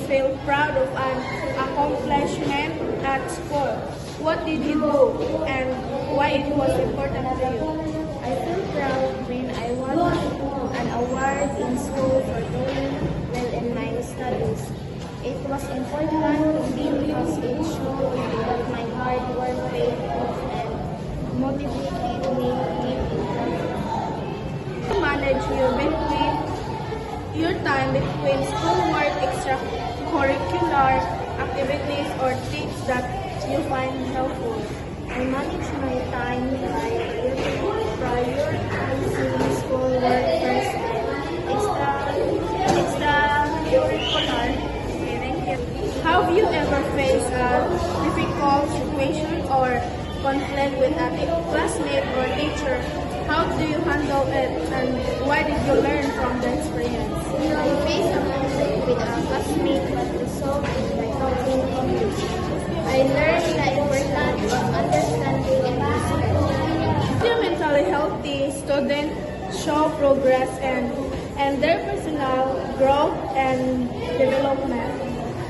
feel proud of an accomplishment at school. What did you do and why it was important to you? I feel proud when I won an award in school for doing well in my studies. It was important to me because it showed that my hard work paid off and motivated me to keep improving. To manage your time between schoolwork, extracurricular activities, or tips that you find helpful. I manage my time by prioritizing schoolwork first and extracurricular. Okay, thank you. Have you ever faced a difficult situation or conflict with a classmate or teacher? How do you handle it and why did you learn from the experience? I faced a conflict with a classmate but resolved it by talking English. I learned the importance of understanding and listening. Do mentally healthy students show progress and their personal growth and development?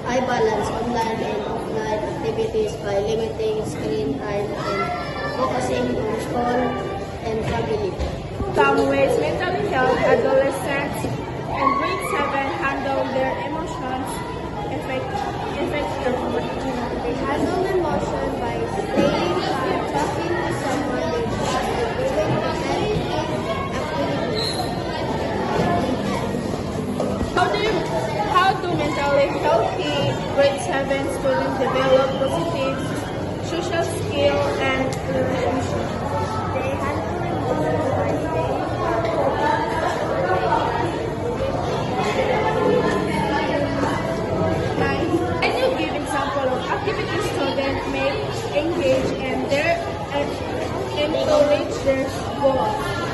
I balance online and offline activities by limiting screen time and focusing on school and family. Some ways mentally health adolescents in grade 7 handle their emotions effectively. They handle emotion by staying calm, talking to someone they trust, and doing repetitive activities. How do mentally healthy grade 7 students develop positive social skills and relationships? They handle emotion by staying calm, Can you give example of activities students may engage in their and to reach their goals?